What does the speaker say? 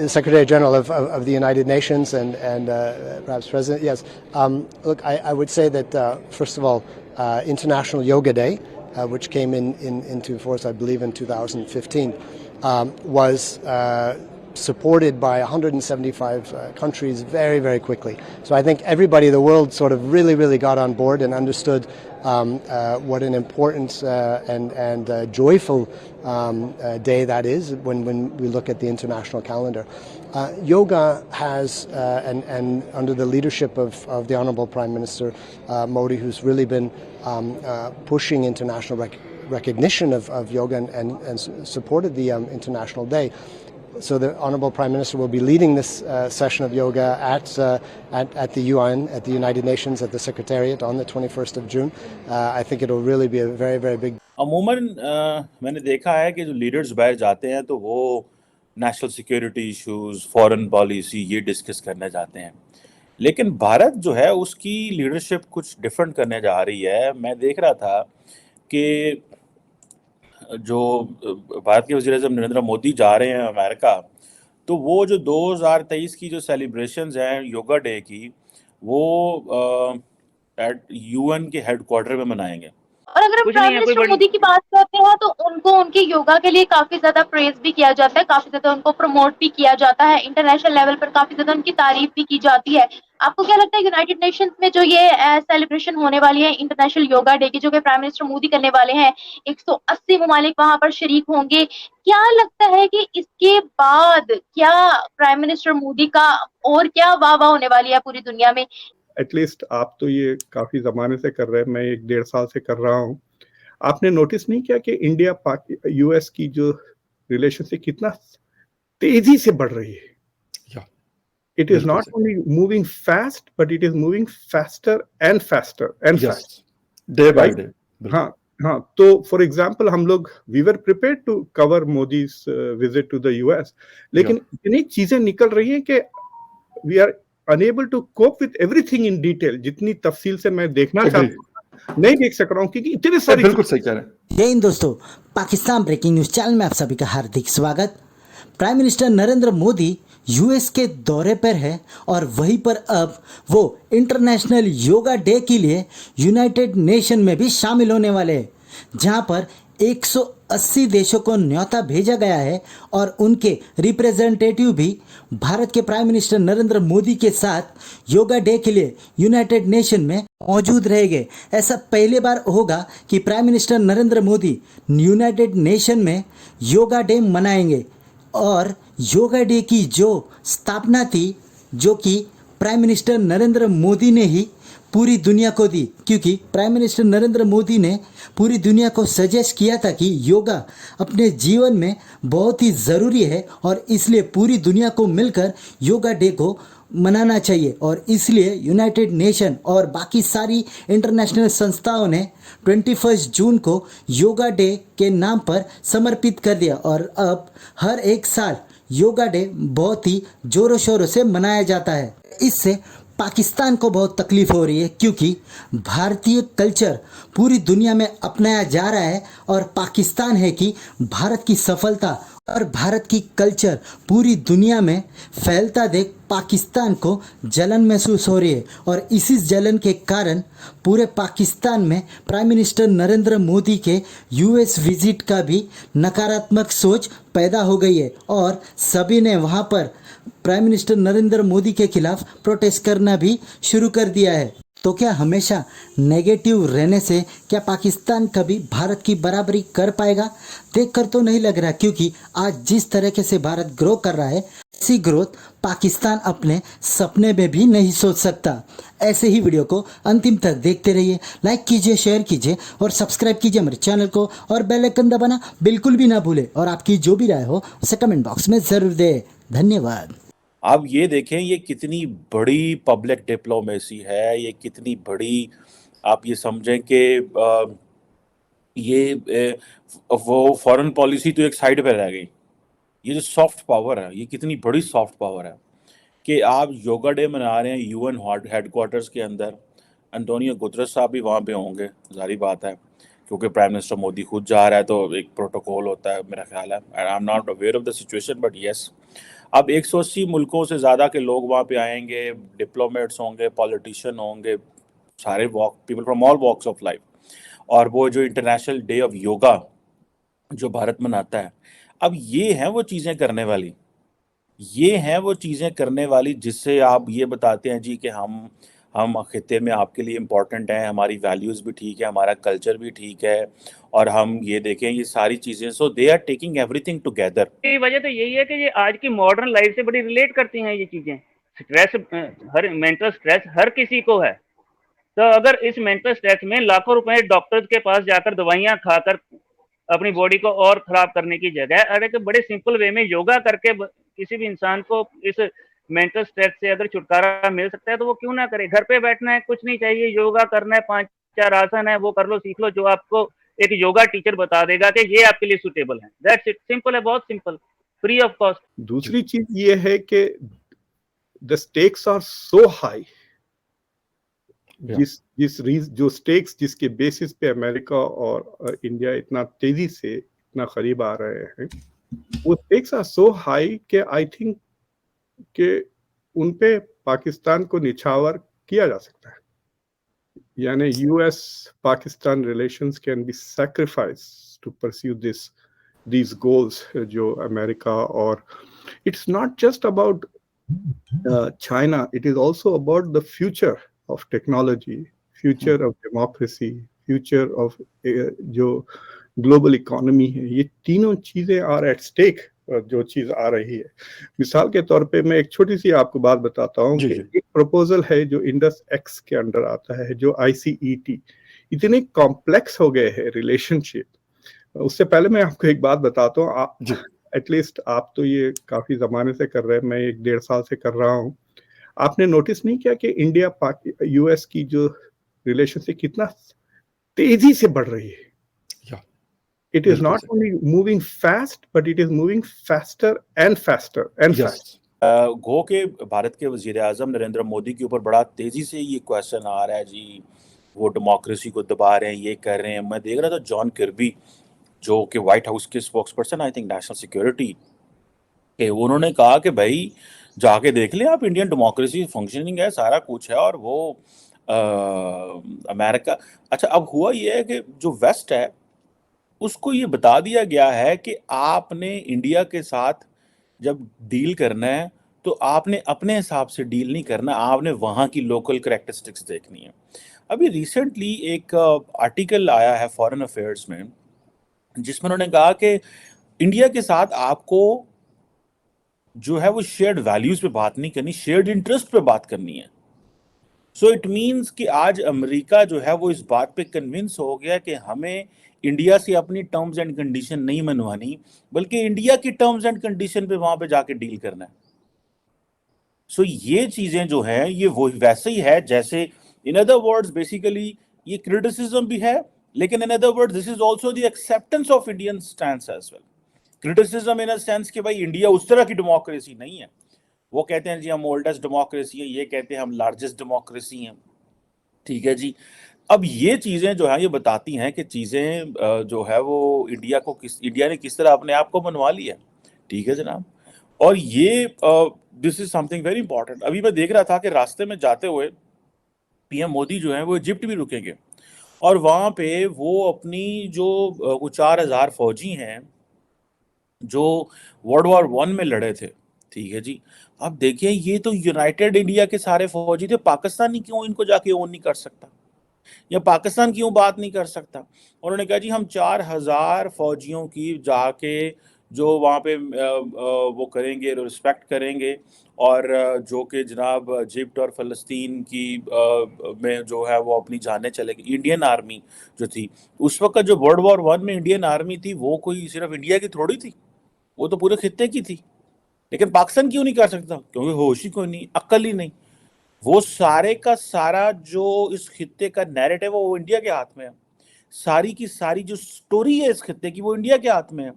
Secretary General of the United Nations and perhaps President. Yes. Look, I would say that first of all, International Yoga Day, which came into force, I believe, in 2015, was supported by 175 countries very, very quickly. So I think everybody in the world sort of really got on board and understood what an important and joyful day that is when we look at the international calendar. Yoga has, and under the leadership of the Honourable Prime Minister Modi, who's really been pushing international recognition of yoga and supported the International Day. So the Honourable Prime Minister will be leading this session of yoga at the UN, at the United Nations, at the Secretariat on the 21st of June. I think it will really be a very, very big. अमूमन मैंने देखा है कि जो leaders बाहर जाते हैं तो वो national security issues, foreign policy ये डिस्कस करने जाते हैं, लेकिन भारत जो है उसकी लीडरशिप कुछ डिफरेंट करने जा रही है। मैं देख रहा था कि जो भारत के वज़ीर-ए-आज़म नरेंद्र मोदी जा रहे हैं अमेरिका, तो वो जो 2023 की जो सेलिब्रेशंस हैं योगा डे की, वो एट यूएन के हेडक्वार्टर में मनाएंगे। और अगर हम प्राइम मिनिस्टर मोदी की बात करते हैं तो उनको उनके योगा के लिए काफी ज्यादा प्रेज भी किया जाता है, काफी ज्यादा उनको प्रमोट भी किया जाता है, इंटरनेशनल लेवल पर काफी ज्यादा उनकी तारीफ भी की जाती है। आपको क्या लगता है यूनाइटेड नेशंस में जो ये सेलिब्रेशन होने वाली है इंटरनेशनल योगा डे की, जो कि प्राइम मिनिस्टर मोदी करने वाले हैं, 180 ममालिक वहां पर शरीक होंगे, क्या लगता है कि इसके बाद क्या प्राइम मिनिस्टर मोदी का और क्या वाह होने वाली है पूरी दुनिया में? एटलीस्ट आप तो ये काफी जमाने से कर रहे हैं, मैं 1-1.5 साल से कर रहा हूँ। आपने नोटिस नहीं किया कि इंडिया यूएस की जो रिलेशनशिप कितना तेजी से बढ़ रही है? It is not only moving fast, but it is moving faster and faster and fast. Day by day. हाँ, तो फॉर एग्जाम्पल हम लोग we were prepared to cover Modi's visit to the US, लेकिन इतनी चीजें निकल रही हैं कि we are unable to cope with everything in detail. जितनी तफसील से मैं देखना चाहता हूँ नहीं देख सक रहा हूँ, क्योंकि इतने सारे। बिल्कुल सही कह रहे हैं। जय हिंद दोस्तों, पाकिस्तान ब्रेकिंग न्यूज चैनल में आप सभी का हार्दिक स्वागत। Prime minister Narendra Modi US के दौरे पर है और वहीं पर अब वो इंटरनेशनल योगा डे के लिए यूनाइटेड नेशन में भी शामिल होने वाले हैं, जहां पर 180 देशों को न्योता भेजा गया है और उनके रिप्रेजेंटेटिव भी भारत के प्राइम मिनिस्टर नरेंद्र मोदी के साथ योगा डे के लिए यूनाइटेड नेशन में मौजूद रहेंगे। ऐसा पहली बार होगा कि prime minister Narendra Modi United nation में योगा डे मनाएंगे। और योगा डे की जो स्थापना थी, जो कि प्राइम मिनिस्टर नरेंद्र मोदी ने ही पूरी दुनिया को दी, क्योंकि प्राइम मिनिस्टर नरेंद्र मोदी ने पूरी दुनिया को सजेस्ट किया था कि योगा अपने जीवन में बहुत ही ज़रूरी है और इसलिए पूरी दुनिया को मिलकर योगा डे को मनाना चाहिए। और इसलिए यूनाइटेड नेशन और बाकी सारी इंटरनेशनल संस्थाओं ने 21 जून को योगा डे के नाम पर समर्पित कर दिया और अब हर एक साल योगा डे बहुत ही ज़ोरों शोरों से मनाया जाता है। इससे पाकिस्तान को बहुत तकलीफ हो रही है, क्योंकि भारतीय कल्चर पूरी दुनिया में अपनाया जा रहा है और पाकिस्तान है कि भारत की सफलता और भारत की कल्चर पूरी दुनिया में फैलता देख पाकिस्तान को जलन महसूस हो रही है। और इसी जलन के कारण पूरे पाकिस्तान में प्राइम मिनिस्टर नरेंद्र मोदी के यूएस विजिट का भी नकारात्मक सोच पैदा हो गई है और सभी ने वहां पर प्राइम मिनिस्टर नरेंद्र मोदी के खिलाफ प्रोटेस्ट करना भी शुरू कर दिया है। तो क्या हमेशा नेगेटिव रहने से क्या पाकिस्तान कभी भारत की बराबरी कर पाएगा? देखकर तो नहीं लग रहा, क्योंकि आज जिस तरीके से भारत ग्रो कर रहा है, ऐसी ग्रोथ पाकिस्तान अपने सपने में भी नहीं सोच सकता। ऐसे ही वीडियो को अंतिम तक देखते रहिए, लाइक कीजिए, शेयर कीजिए और सब्सक्राइब कीजिए हमारे चैनल को और बेल आइकन दबाना बिल्कुल भी ना भूले और आपकी जो भी राय हो उसे कमेंट बॉक्स में ज़रूर दें। धन्यवाद। आप ये देखें ये कितनी बड़ी पब्लिक डिप्लोमेसी है, ये कितनी बड़ी, आप ये समझें कि वो फॉरेन पॉलिसी तो एक साइड पे रह गई। ये जो सॉफ्ट पावर है, ये कितनी बड़ी सॉफ्ट पावर है कि आप योगा डे मना रहे हैं यूएन हेडक्वार्टर्स के अंदर। एंटोनियो गुतरस साहब भी वहाँ पे होंगे, जारी बात है, क्योंकि प्राइम मिनिस्टर मोदी खुद जा रहा है तो एक प्रोटोकॉल होता है मेरा ख्याल है। I am not aware of the situation, but yes अब 180 मुल्कों से ज़्यादा के लोग वहाँ पे आएंगे, डिप्लोमेट्स होंगे, पॉलिटिशियन होंगे, सारे people from all walks of life. और वो जो इंटरनेशनल डे ऑफ योगा जो भारत मनाता है, अब ये हैं वो चीज़ें करने वाली, ये हैं वो चीज़ें करने वाली जिससे आप ये बताते हैं जी कि हम खित्ते में आपके लिए इम्पोर्टेंट हैं, हमारी वैल्यूज़ भी ठीक है, हमारा कल्चर भी ठीक है, और हम ये देखें ये सारी चीज़ें, so they are taking everything together. की वजह तो यही है कि ये आज की मॉडर्न लाइफ से बड़ी रिलेट करती हैं ये चीजें। स्ट्रेस, हर मेंटल स्ट्रेस हर किसी को है। तो अगर इस मेंटल स्ट्रेस में लाखों रुपए डॉक्टर के पास जाकर दवाइयां खाकर अपनी बॉडी को और खराब करने की जगह अगर कि बड़े सिंपल वे में योगा करके किसी भी इंसान को इस मेंटल स्ट्रेस से अगर छुटकारा मिल सकता है तो वो क्यों ना करे। घर पे बैठना है, कुछ नहीं चाहिए, योगा करना है, 5-4 आसन है वो कर लो, सीख लो, जो आपको एक योगा टीचर बता देगा कि ये आपके लिए सुटेबल है। दैट्स इट, सिंपल है, बहुत सिंपल, फ्री ऑफ कॉस्ट। दूसरी चीज ये है कि the stakes are so high, जो स्टेक्स जिसके बेसिस पे अमेरिका और इंडिया इतना तेजी से इतना करीब आ रहे हैं, वो स्टेक्स आर सो हाई कि आई थिंक कि उन पे पाकिस्तान को निछावर किया जा सकता है। यानी US Pakistan relations can be sacrifice to pursue these goals जो अमेरिका, और it's not just about China, it is also about the future of technology, future of democracy, future of जो global economy है। ये तीनों चीजें are at stake जो चीज आ रही है। मिसाल के तौर पे मैं एक छोटी सी आपको बात बताता हूँ कि एक प्रपोजल है जो इंडस एक्स के अंडर आता है, जो ICET। इतने कॉम्प्लेक्स हो गए हैं रिलेशनशिप। उससे पहले मैं आपको एक बात बताता हूँ, आप एटलीस्ट आप तो ये काफी जमाने से कर रहे हैं, मैं 1-1.5 साल से कर रहा हूँ। आपने नोटिस नहीं किया कि इंडिया US की जो रिलेशनशिप कितना तेजी से बढ़ रही है? It is not only moving fast, but it is moving faster and faster and faster. गो के भारत के वजीर आजम नरेंद्र मोदी के ऊपर बड़ा तेजी से ये क्वेश्चन आ रहा है जी, वो डेमोक्रेसी को दबा रहे हैं, ये कर रहे हैं। मैं देख रहा था जॉन किर्बी जो कि व्हाइट हाउस के spokes person, I think national security के, उन्होंने कहा कि भाई जाके देख लें आप, इंडियन डेमोक्रेसी फंक्शनिंग है, सारा कुछ है, और वो अमेरिका। अच्छा, अब हुआ ये है कि जो वेस्ट है उसको ये बता दिया गया है कि आपने इंडिया के साथ जब डील करना है तो आपने अपने हिसाब से डील नहीं करना, आपने वहाँ की लोकल करैक्टरिस्टिक्स देखनी है। अभी रिसेंटली एक आर्टिकल आया है फॉरेन अफेयर्स में जिसमें उन्होंने कहा कि इंडिया के साथ आपको जो है वो शेयर्ड वैल्यूज पे बात नहीं करनी, शेयर्ड इंटरेस्ट पे बात करनी है। सो इट मीन्स कि आज अमेरिका जो है वो इस बात पे कन्विंस हो गया कि हमें इंडिया से अपनी टर्म्स एंड कंडीशन नहीं मनवानी, बल्कि इंडिया की टर्म्स एंड कंडीशन पे वहां पे जाके डील करना है। सो ये चीजें जो है ये वो वैसे ही है जैसे, इन अदर वर्ड्स बेसिकली ये क्रिटिसिज्म भी है, लेकिन in other words this is also the acceptance of Indian stance as well. Criticism in a sense कि भाई इंडिया उस तरह की डेमोक्रेसी नहीं है, वो कहते हैं जी हम ओल्डेस्ट डेमोक्रेसी है, ये कहते हैं हम लार्जेस्ट डेमोक्रेसी हैं, ठीक है जी। अब ये चीजें जो है ये बताती हैं कि चीजें जो है वो इंडिया ने किस तरह अपने आप को मनवा लिया, ठीक है जनाब। और ये this is something very important. अभी मैं देख रहा था कि रास्ते में जाते हुए PM मोदी जो है वो इजिप्ट भी रुकेंगे, और वहां पे वो अपनी जो 4000 फौजी हैं जो वर्ल्ड वॉर 1 में लड़े थे, ठीक है जी। अब देखिए ये तो यूनाइटेड इंडिया के सारे फौजी थे, पाकिस्तानी क्यों इनको जाके ओन नहीं कर सकता, या पाकिस्तान क्यों बात नहीं कर सकता? उन्होंने कहा जी हम 4000 फौजियों की जाके जो वहाँ पे वो करेंगे, रिस्पेक्ट करेंगे, और जो कि जनाब इजिप्ट और फ़लस्तीन की में जो है वो अपनी जानें चलेगी। इंडियन आर्मी जो थी उस वक्त, जो वर्ल्ड वॉर 1 में इंडियन आर्मी थी, वो कोई सिर्फ इंडिया की थोड़ी थी, वो तो पूरे खित्ते की थी। लेकिन पाकिस्तान क्यों नहीं कर सकता? क्योंकि होश ही कोई नहीं, अक्ल ही नहीं। वो सारे का सारा जो इस खित्ते का नैरेटिव है वो इंडिया के हाथ में है, सारी की सारी जो स्टोरी है इस खित्ते की वो इंडिया के हाथ में है।